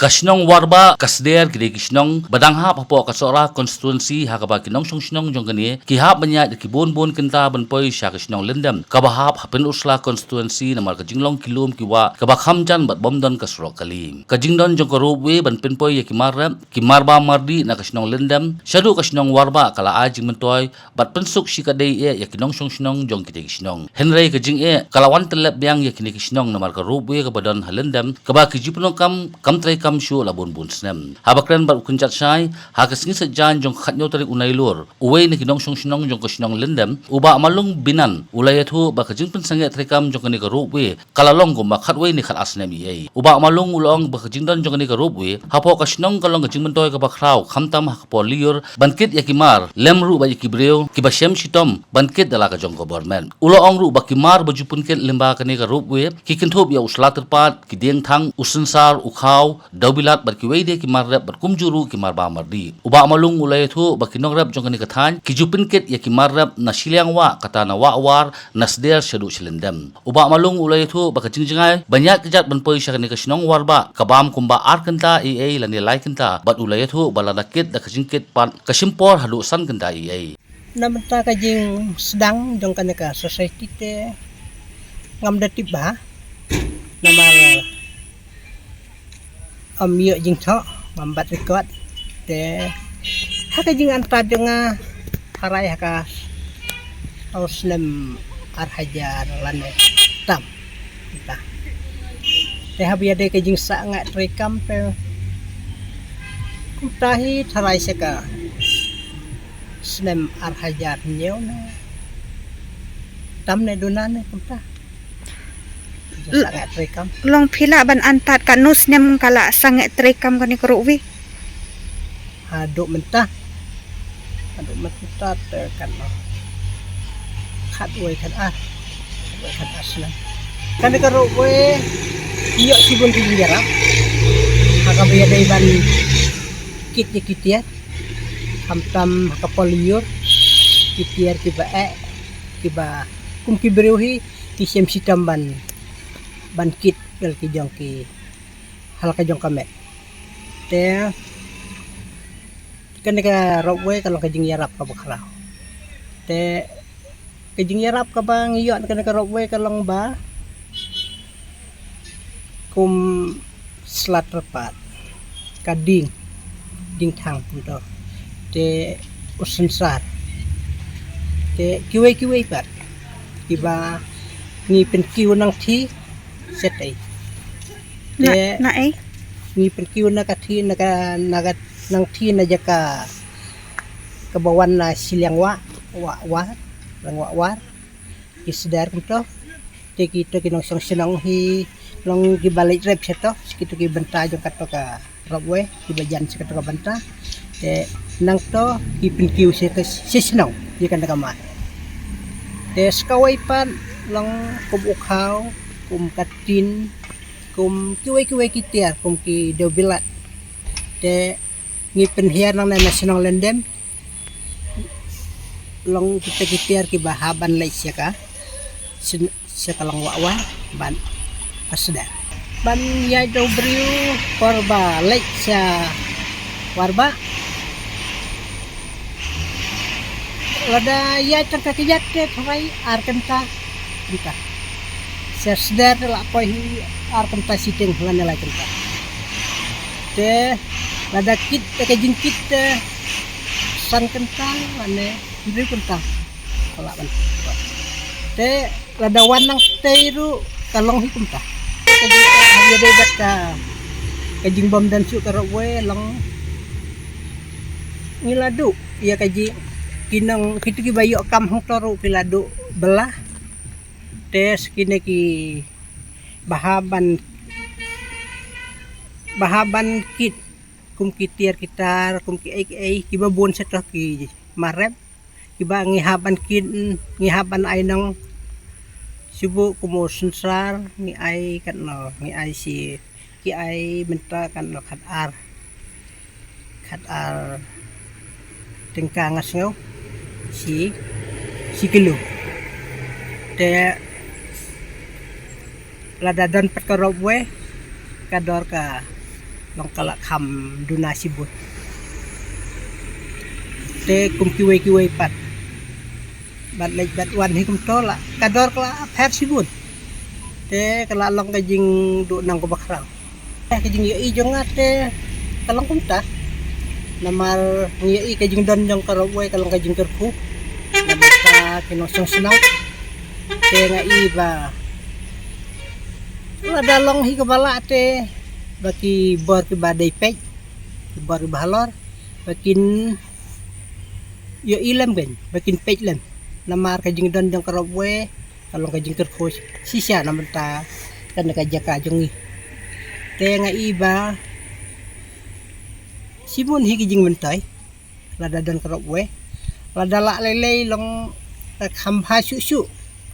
Kasnong warba kasder gede kisnong badangha papo kasora konstituensi hakaba kinong sungsnong jongkani kihap banya kibun bun kenta banpoi sya kisnong lendam kabahap hapen usla konstituensi namar kajinglong kilum kiwa kabakhamjan bat bomdon kasro kalim kajingdon jongkorubwe banpenpoi kimarba mardi na kisnong lendam syadu kasnong warba kala ajing mentoy bat pensuk shikadei kinong sungsnong jongkite kisnong henry kajing kalawan telep biang yakini kisnong namar karubwe kabadon halendam kaba kijipno kam trai kam shu labun bun snem habakran bar kuncat sai hakas ngi sejan jong khatnyo tarik unailur uwei ni kinong sungsnong jong kisnong lendam uba malung binan ulayathu ba kajing pen sange trekam jong kani karubwe kalalong gum khatwei ni khat asnem ye uba malung ulong ba kajing don jong kani karubwe hapo kasnong kalong kajing mentoy ka bakraw khamtam hakpo liur bankit yakimar lemru ba yakibreu kibashem shitom bankit dala ka jong government ulong ru ba kimar baju punket lemba kani karubwe kikinthop ya usla terpat kideng thang usinsar ukhaw bilat berkiwede kimarrep berkumjuru kimarba mardi uba malung ulayathu bakinograp jongkani kathan kijupinket ya kimarrep nasilyang wa katana war nasder shadu shilendam uba malung ulayathu bakajingjingai banyak kejat banpoi syakani kasnong warba kabam kumba arkenta lani laikenta bat ulayathu baladakit dakajingkit pan kasimpor hadu san kenta namta kajing sedang jongkani ka society te ngamdati ba namal amyo jing tho mambat rekod te haka jing anta denga harai haka ausnem arhajar lane tam kita te habia de ke jing sa ngat rekam pe kutahi harai seka snem arhajar nyeu na tam ne dunane kuta sangat rekam long phila ban antat kanus nem kala sangat rekam kani keruwi aduk mentah kan khat wei kan aslan kan keruwi iyo sibun tinjarap haka biya dai ban kit hamtam haka poliur kitiar kiba kum kibreuhi kisem sitamban bankit kel ki jongki hal ka jong kamet te kan ka robwe kalau kajing yarap ka bakra te kajing yarap ka bang iyo kan ka robwe kalong ba kum slat repat kading ding thang punto te usensar te kiwe pat kiba ni pen kiw nang thi setay na ni perkiw na kathi nagat nang thi na jaka kabawan na silyang war isdar kunto te kita kinong senang hi long gibalik rep seto sekitu ki benta jong kato ka robwe kibajan sekitu ka benta te nang to ki perkiw senang di kan kama te skawai pan long kubukhaw kum katin kum kiwe kitiar kum ki dobilat te ngi penhiar nang national lendem long kita kitiar ki bahaban lai syaka sakalang wawa ban asda ban ya dobriu korba lai sya warba lada ya cangka kijat te thai arkenta kita sesder la poi ar kenta siting ngane la kenta te lada kit ke jingkit san kenta ane bri kenta kala ban te lada wanang teiru kalong hi kenta ke de bat ka kajing bom dan su karo we long ngiladu ya kaji kinang kitu ki bayo kam hong toru piladu belah tes kini ki bahaban kit kum kitiar kitar kum ki ai kiba bon seto ki marep kiba ngihaban ay nang subu kumo sensar ngi ai kan no ngi ai si ki ai menta kan no khat ar tingkangas ngaw si kilo te ladadan pat ka robwe kador ka long kala kham duna sibut te kum kiwe pat bat lek bat wan hi kum tola kador kala pher sibut te kala long kajing du nang ko bakrang kajing yo i jongate kalong kum ta namar ngi kajing don jong karowai kalong kajing terku namata kinosong senau te nga iba ada long hi kabala te baki bor ke badai pek bor bahalor bakin yo ilam ben bakin pek lem namar kajing don jong karowai kalong kajing terku sisa namata kan kajaka jongi te nga iba Simun hi kijing mentai lada dan kerok we lada lak lele long kham ha su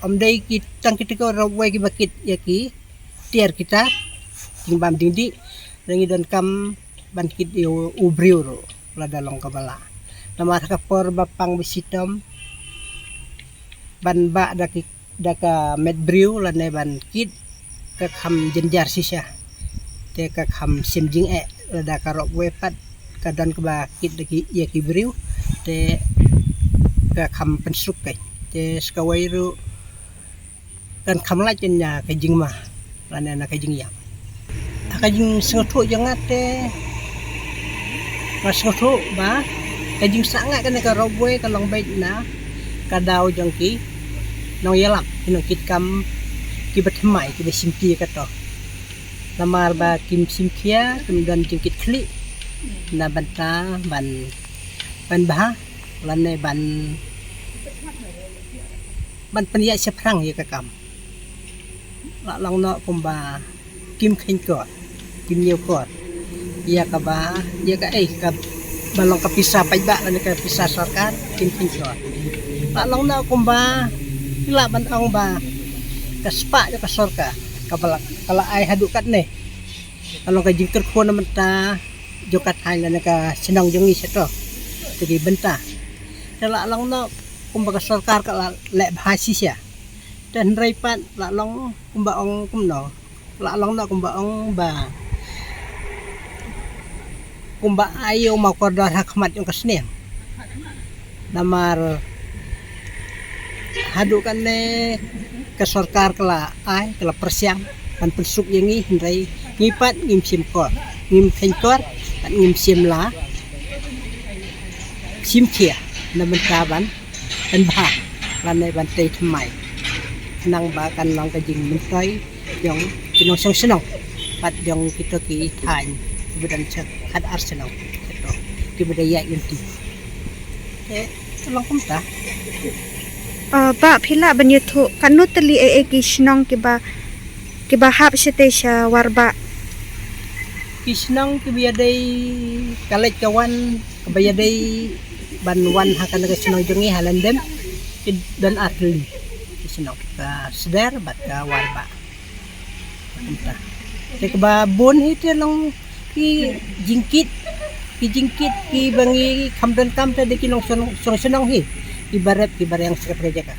amdai kitang kita ko rok we ki bakit yaki tiar kita king bam dindi rangi dan kam ban kit yo ubriu ro lada long kabala namar ka por bapang bisitom ban ba daka met briu lane ban kit ka kham jenjar sisa te ka kham simjing lada karok we pat kadang keba kit lagi ya kibriu te ka kham pensuk kai te skawai ru kan kham la chen nya ka jing ma lana na ka jing ya ka jing sengthu jangat te ka sengthu ba ka jing sanga kan ka robwe ka long bait na ka daw jong ki nong yalap kinong kit kam ki batmai ki besimpi ka to namar ba kim simkia kemudian jengkit kli na banta ban bah lane ban penia seprang ya kakam la long no kumba kim khin ko kim nhiều ko ya ka ba ya ka ka balong ka pisa pai ba lane ka pisa sarkar kim khin ko la long no kumba ila ban ong ba ka spa ya ka sorka kabala kala ai hadukat ne kalau ka jingker ko na menta jokat hai na ka sinong jongi seto jadi benta tela long no kumba sarkar ka le bhasi sia dan raipat la long kumba ong kumno la long no kumba ong ba kumba ayo mau kodor hakmat yung kasneng namar hadukan ne ka sarkar kala ai kala persiang pan pensuk yangi hindai ngipat ngim sim kor ngim kor at ngim sim la sim kia na mentaban an ba lan nei ban tei thmai nang ba kan long ka jing mentai yong kinong song senong pat yong kita ki thain kemudian cek had arsenal itu kibudaya inti tolong kumta ba phila banyuthu kanutli e kishnong kiba hap sitesha warba kisnang kibiyadai kalek kawan kibiyadai banwan hakan ka sinong jongi halandem dan atli kisnang ka seder bat ka warba kumta te ka bon hite long ki jingkit ki bangi kamdan kam te de kinong sonong hi ibarat yang sekap ka